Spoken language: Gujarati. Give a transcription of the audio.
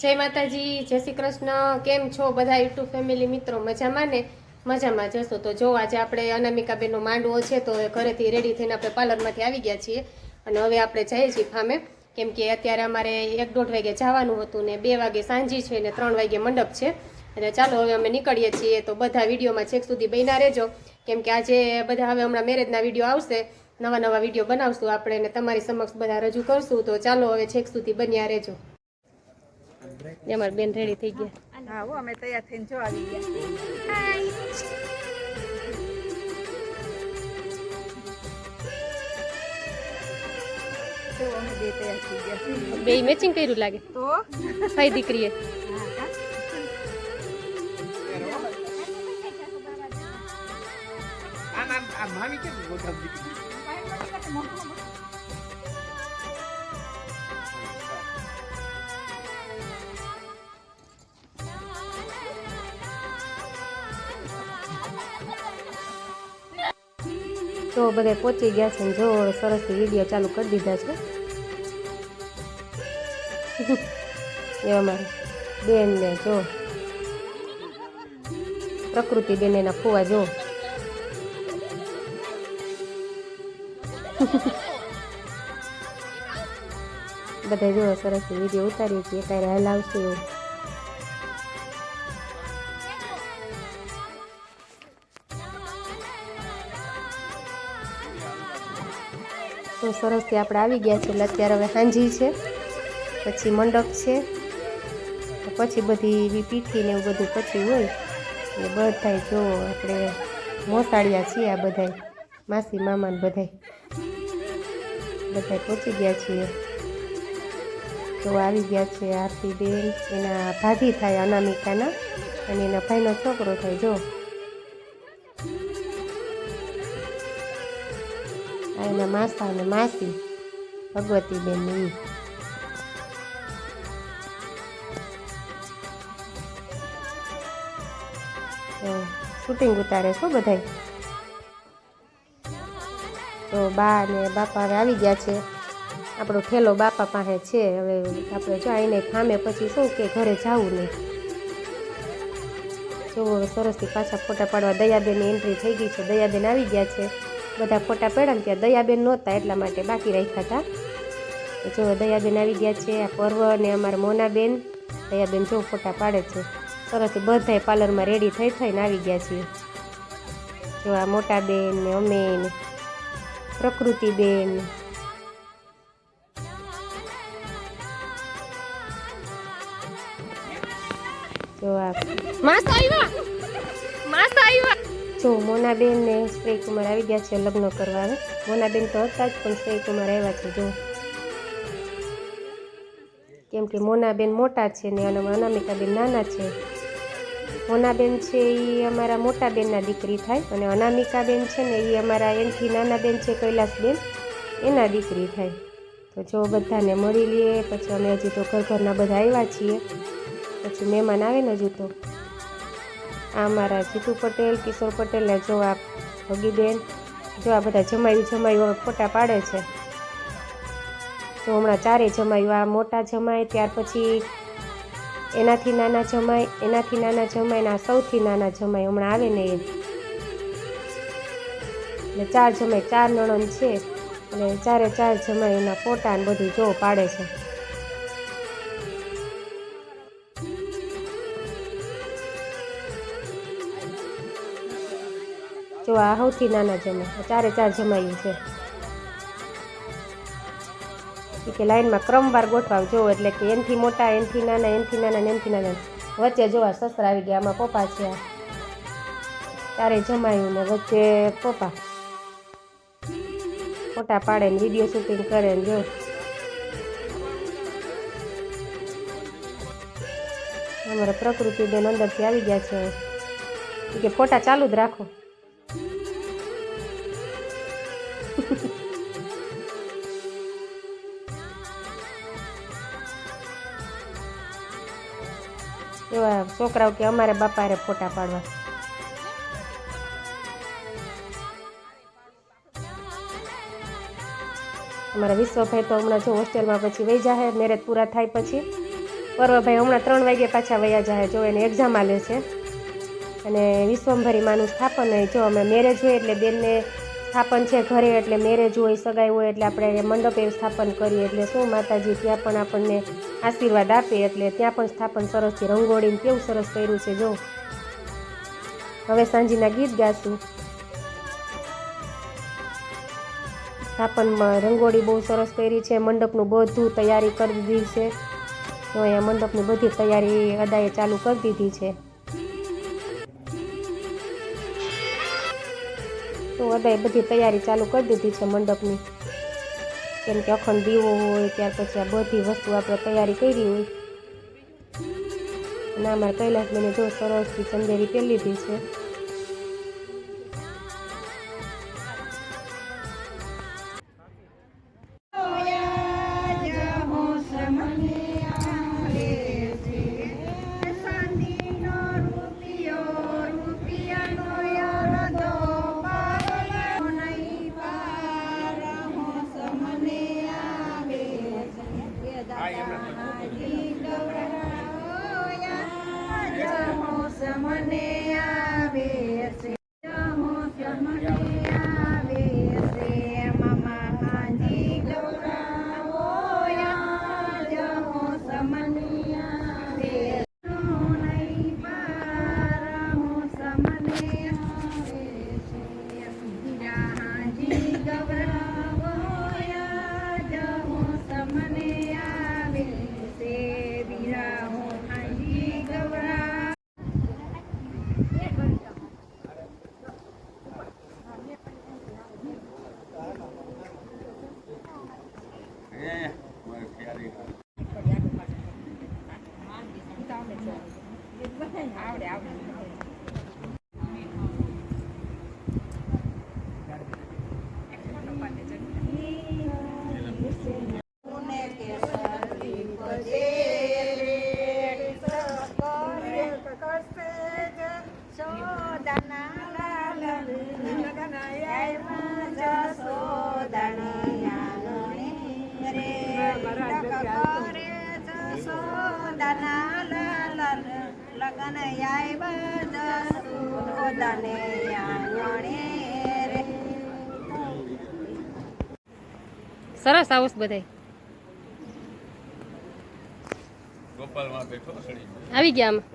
જય માતાજી, જય શ્રી કૃષ્ણ। કેમ છો બધા યુટ્યુબ ફેમિલી મિત્રો? મજામાં ને? મજામાં જશો તો જો આજે આપણે અનામિકાબેનનો માંડવો છે તો ઘરેથી રેડી થઈને આપણે પાર્લરમાંથી આવી ગયા છીએ અને હવે આપણે જઈએ છીએ ફામે, કેમ કે અત્યારે અમારે 1-1.5 વાગે જવાનું હતું ને 2 વાગે સાંજી છે ને 3 વાગે મંડપ છે। અને ચાલો હવે અમે નીકળીએ છીએ, તો બધા વિડીયોમાં છેક સુધી બન્યા રહેજો, કેમ કે આજે બધા હવે હમણાં મેરેજના વિડીયો આવશે, નવા વિડીયો બનાવશું આપણે ને તમારી સમક્ષ બધા રજૂ કરશું। તો ચાલો હવે છેક સુધી બન્યા રહેજો। અમાર બેન રેડી થઈ ગયા। હા હો, અમે તૈયાર થઈને જો આવી ગયા। તો અમે બે તૈયાર થઈ ગયા। બે મેચિંગ કર્યું લાગે તો ભાઈ દીકરીએ। મામી કે મોટા દીકરી તો બધા પહોંચી ગયા છે ને જો સરસથી વિડીયો ચાલુ કરી દીધા છે। એ અમારે બેન ને જો પ્રકૃતિ બેન એના ફુવા જો બધા જો સરસથી વિડીયો ઉતારીએ છીએ, ત્યારે હલાવશું એવું। તો સરસથી આપણે આવી ગયા છે એટલે અત્યારે હવે સાંજી છે, પછી મંડપ છે, પછી બધી પીઠી ને એવું બધું પછી હોય એટલે બધાય જો આપણે મોસાળિયા છીએ, આ બધાય માસી મામા ને બધાય પહોંચી ગયા છીએ। તો આવી ગયા છે આરતી બેન, એના ભાભી થાય અનામિકાના, અને એના ભાઈનો છોકરો થાય જો એના માસા અને માસી ભગવતીબેન ની શૂટિંગ ઉતારે છો બધાય। તો બા ને બાપા હવે આવી ગયા છે, આપણો ઠેલો બાપા પાસે છે। હવે આપણે જો આવીને ફામે પછી શું કે ઘરે જવું નહીં, જો હવે સરસથી પાછા ફોટા પાડવા દયાબેનની એન્ટ્રી થઈ ગઈ છે, દયાબેન આવી ગયા છે। બધા ફોટા પડ્યા ને ત્યાં દયાબેન નહોતા એટલા માટે બાકી રાખ્યા હતા। જો દયાબેન આવી ગયા છે, આ પર્વ ને અમારા મોનાબેન, દયાબેન જો ફોટા પાડે છે સરસથી, બધાય પાર્લરમાં રેડી થઈને આવી ગયા છીએ। જો આ મોટા બેન ને અમે ને પ્રકૃતિબેન, જો આ જો મોનાબેન ને શ્રેયકુમાર આવી ગયા છે લગ્ન કરવા। હવે મોનાબેન તો હતા જ પણ શ્રેયકુમાર આવ્યા છે જો, કેમ કે મોનાબેન મોટા છે ને અને અનામિકાબેન નાના છે। મોનાબેન છે એ અમારા મોટા બેનના દીકરી થાય, અને અનામિકાબેન છે ને એ અમારા એનથી નાના બેન છે કૈલાસબેન, એના દીકરી થાય। તો જો બધાને મળી લઈએ, પછી અમે હજી તો ઘરના બધા આવ્યા છીએ, પછી મહેમાન આવે ને હજુ તો આ અમારા જીતુ પટેલ, કિશોર પટેલ ને જો આ ભગીબેન, જો આ બધા જમાયું ફોટા પાડે છે। તો હમણાં 4 જમાયું, આ મોટા જમાય, ત્યાર પછી એનાથી નાના જમાય, એનાથી નાના જમાય ને આ સૌથી નાના જમાય હમણાં આવે ને એ, એટલે 4 જમાય, 4 નણંદ છે અને 4 જમાય એના ફોટા ને બધું જો પાડે છે। જો આ સૌથી નાના જમાય, 4 જમાયું છે કે લાઈનમાં ક્રમવાર ગોઠવાવ જો, એટલે કે એનથી મોટા, એનથી નાના, એનથી નાના ને એનથી નાના, વચ્ચે જોવા સસરા આવી ગયા, આમાં પપ્પા છે, 4 જમાયું ને વચ્ચે પપ્પા ફોટા પાડે ને વિડીયો શૂટિંગ કરે ને જો અમારા પ્રકૃતિબેન અંદરથી આવી ગયા છે કે ફોટા ચાલુ જ રાખો। એવા છોકરાઓ કે અમારે બાપારે ફોટા પાડવા। અમારા વિશ્વભાઈ તો હમણાં જો હોસ્ટેલમાં પછી વહી જાહે, મેરેજ પૂરા થાય પછી પર્વભાઈ હમણાં 3 વાગે પાછા વયા જાય, જો એને એક્ઝામ આલે છે. અને વિશ્વંભરી માનું સ્થાપન હોય, જો અમે મેરેજ હોય એટલે બેનને સ્થાપન છે ઘરે, એટલે મેરેજ હોય સગાઈ હોય એટલે આપણે મંડપે સ્થાપન કરીએ, એટલે શું માતાજી ત્યાં પણ આપણને આશીર્વાદ આપે, એટલે ત્યાં પણ સ્થાપન સરસથી રંગોળીને કેવું સરસ કર્યું છે. જો હવે સાંજના ગીત ગાશું. સ્થાપનમાં રંગોળી બહુ સરસ કરી છે, મંડપનું બધું તૈયારી કરી દીધી છે. તો અહીંયા મંડપની બધી તૈયારી અદાએ ચાલુ કરી દીધી છે. તો અદાએ બધી તૈયારી ચાલુ કરી દીધી છે મંડપની, કેમ કે અખંડ દીવો હોય, ત્યાર પછી આ બધી વસ્તુ આપણે તૈયારી કરી હોય. અને અમારે કૈલાસબેને જો સરસથી ચંદેરી પહેરી લીધી છે. સરસ આવું બધાય આવી ગયા આમાં.